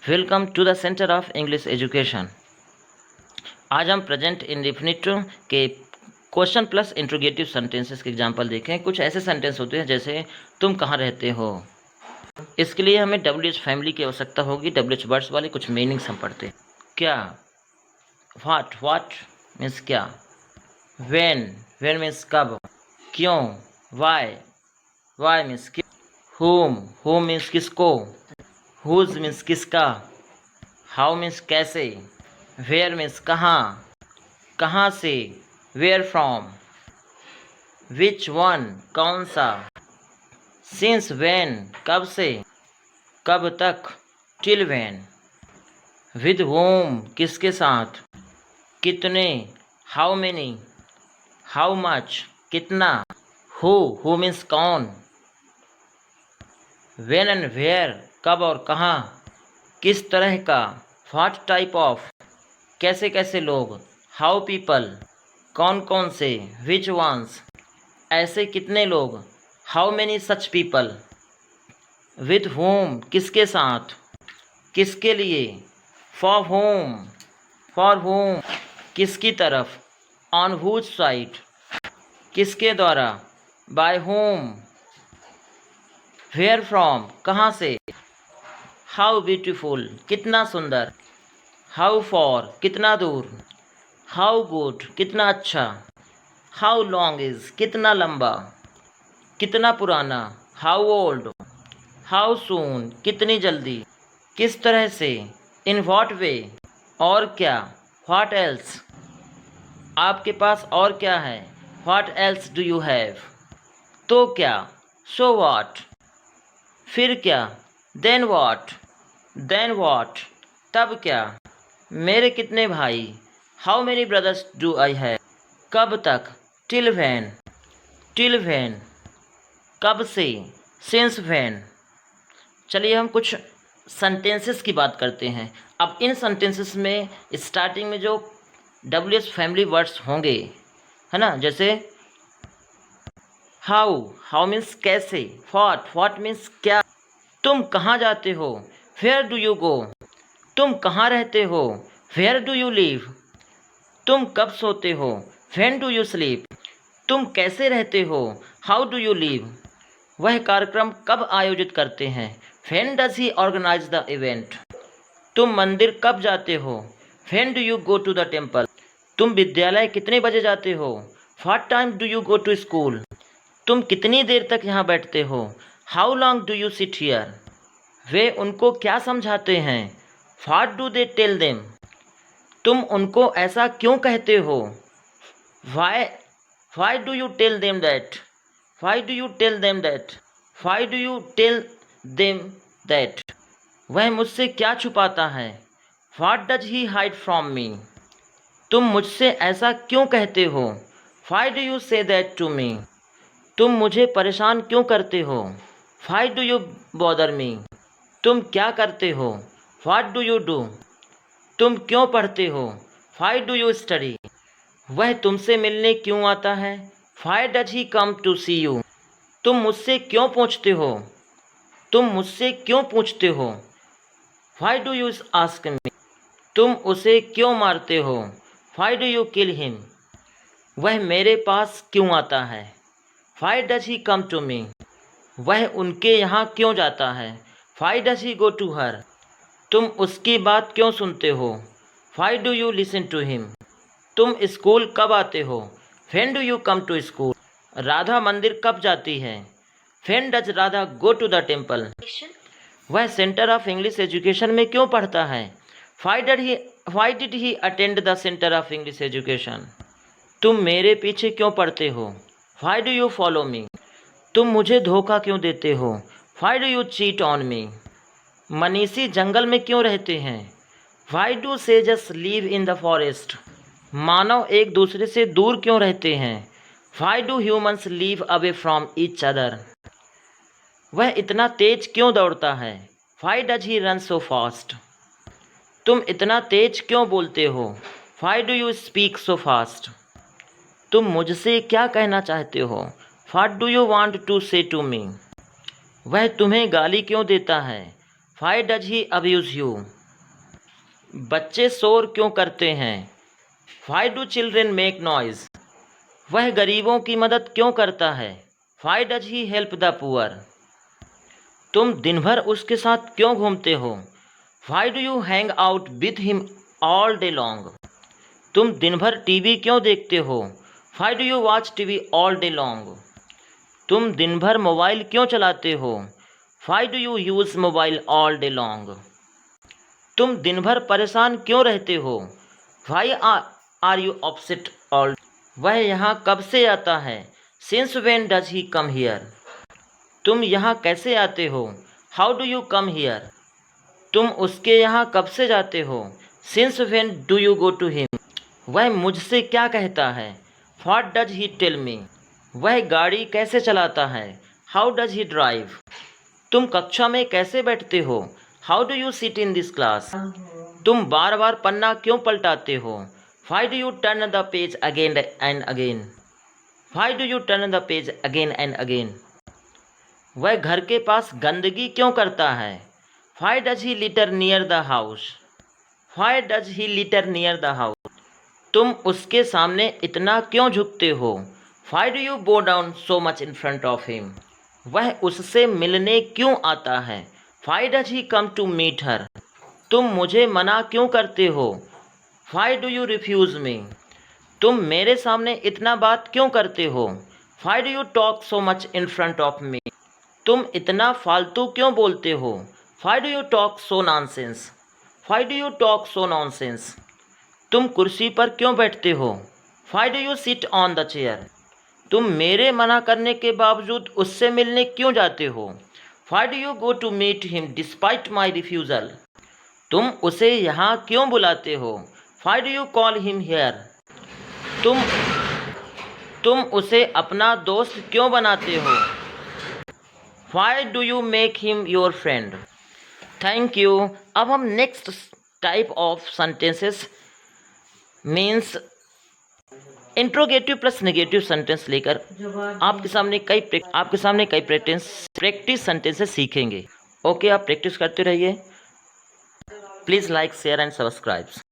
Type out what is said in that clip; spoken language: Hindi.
Welcome to the centre of English education. आज हम प्रेजेंट इंडेफिनिट के क्वेश्चन प्लस इंट्रोगेटिव सेंटेंसेस के एग्जांपल देखें। कुछ ऐसे सेंटेंस होते हैं जैसे तुम कहाँ रहते हो। इसके लिए हमें WH फैमिली की आवश्यकता होगी। WH वर्ड्स वाले कुछ मीनिंग्स हम पढ़ते हैं। क्या, व्हाट मीन्स क्या। व्हेन मीन्स कब। क्यों, वाई मीन्स क्यों। होम मीन्स किसको। हुज मीन्स किसका। हाउ मीन्स कैसे। वेयर मीन्स कहाँ से। Where from. विच वन कौन सा। सिंस व्हेन कब से, कब तक। Till when. विद whom किसके साथ। कितने, हाउ मेनी। हाउ मच कितना। हु मीन्स कौन। व्हेन एंड वेयर कब और कहाँ। किस तरह का। व्हाट टाइप ऑफ कैसे कैसे लोग। हाउ पीपल कौन कौन से। विच वंस ऐसे कितने लोग। How many such people. With home किसके साथ, किसके लिए। फॉर होम किसकी तरफ। ऑन हुज साइड किसके द्वारा। Bye home. वेयर फ्रॉम कहाँ से। हाउ ब्यूटीफुल कितना सुंदर। हाउ फॉर कितना दूर। हाउ गुड कितना अच्छा। हाउ लॉन्ग इज कितना लंबा, कितना पुराना। हाउ ओल्ड हाउ सून कितनी जल्दी, किस तरह से। इन व्हाट वे और क्या। व्हाट एल्स आपके पास और क्या है। What else do you have तो क्या। सो व्हाट फिर क्या। देन व्हाट तब क्या। मेरे कितने भाई। How many brothers do I have कब तक। टिल व्हेन कब से। Since when. चलिए हम कुछ सेंटेंसेस की बात करते हैं। अब इन सेंटेंसेस में स्टार्टिंग में जो WH फैमिली वर्ड्स होंगे, है ना, जैसे हाउ मीन्स कैसे। व्हाट मीन्स क्या। तुम कहाँ जाते हो। वेयर डू यू गो तुम कहाँ रहते हो। वेयर डू यू लिव तुम कब सोते हो। व्हेन डू यू स्लीप तुम कैसे रहते हो। हाउ डू यू लिव वह कार्यक्रम कब आयोजित करते हैं। When does he organise the event तुम मंदिर कब जाते हो। When do you go to the temple तुम विद्यालय कितने बजे जाते हो। What time do you go to school तुम कितनी देर तक यहाँ बैठते हो। How long do you sit here वे उनको क्या समझाते हैं। What do they tell them तुम उनको ऐसा क्यों कहते हो। Why do you tell them that why do you tell them that why do you tell them that वह मुझसे क्या छुपाता है। What does he hide from me तुम मुझसे ऐसा क्यों कहते हो। Why do you say that to me तुम मुझे परेशान क्यों करते हो। Why do you bother me तुम क्या करते हो। व्हाट डू यू डू तुम क्यों पढ़ते हो। वाई डू यू स्टडी वह तुमसे मिलने क्यों आता है। Why does he come to see you तुम मुझसे क्यों पूछते हो। Why do you ask me तुम उसे क्यों मारते हो। Why do you kill him वह मेरे पास क्यों आता है। Why does he come to me वह उनके यहाँ क्यों जाता है। Why does he go to her तुम उसकी बात क्यों सुनते हो। Why do you listen to him तुम स्कूल कब आते हो। When do you come to school Radha मंदिर कब जाती है। When does Radha go to the temple वह सेंटर ऑफ इंग्लिश एजुकेशन में क्यों पढ़ता है। Why did he attend the centre of English education तुम मेरे पीछे क्यों पढ़ते हो। Why do you follow me तुम मुझे धोखा क्यों देते हो। Why do you cheat on me मनीषी जंगल में क्यों रहते हैं। Why do sages leave in the forest मानव एक दूसरे से दूर क्यों रहते हैं। Why do humans live away from each other वह इतना तेज क्यों दौड़ता है। Why does he run so fast तुम इतना तेज क्यों बोलते हो। Why do you speak so fast तुम मुझसे क्या कहना चाहते हो। What do you want to say to me वह तुम्हें गाली क्यों देता है। Why does he abuse you? बच्चे शोर क्यों करते हैं? Why do children make noise? वह गरीबों की मदद क्यों करता है? Why does he help the poor? तुम दिन भर उसके साथ क्यों घूमते हो? Why do you hang out with him all day long? तुम दिन भर टीवी क्यों देखते हो? Why do you watch TV all day long? तुम दिन भर मोबाइल क्यों चलाते हो? Why do you use mobile all day long? तुम दिन भर परेशान क्यों रहते हो? Why are you upset all? वह यहाँ कब से आता है? Since when does he come here? तुम यहाँ कैसे आते हो? How do you come here? तुम उसके यहाँ कब से जाते हो? Since when do you go to him? वह मुझसे क्या कहता है? What does he tell me? वह गाड़ी कैसे चलाता है? How does he drive? तुम कक्षा में कैसे बैठते हो? How do you sit in this class? तुम बार बार पन्ना क्यों पलटाते हो? Why do U turn the page again and again? Y do U turn the page again and again? वह घर के पास गंदगी क्यों करता है? Why does he litre near the house? Y does he litre near the house? तुम उसके सामने इतना क्यों झुकते हो? वाई डू यू बो down so much in front of him? वह उससे मिलने क्यों आता है? Why does he come to meet her? तुम मुझे मना क्यों करते हो? Why do you refuse me? तुम मेरे सामने इतना बात क्यों करते हो? Why do you talk so much in front of me? तुम इतना फालतू क्यों बोलते हो? Why do you talk so nonsense? Why do you talk so nonsense? तुम कुर्सी पर क्यों बैठते हो? Why do you sit on the chair? तुम मेरे मना करने के बावजूद उससे मिलने क्यों जाते हो? Why do you go to meet him despite my refusal? तुम उसे यहाँ क्यों बुलाते हो? Why do you call him here? तुम उसे अपना दोस्त क्यों बनाते हो? Why do you make him your friend? Thank you. अब हम next type of sentences means interrogative plus negative sentence लेकर आपके सामने कई प्रैक्टिस सेंटेंसेस सीखेंगे। ओके, आप प्रैक्टिस करते रहिए। Please like, share and subscribe.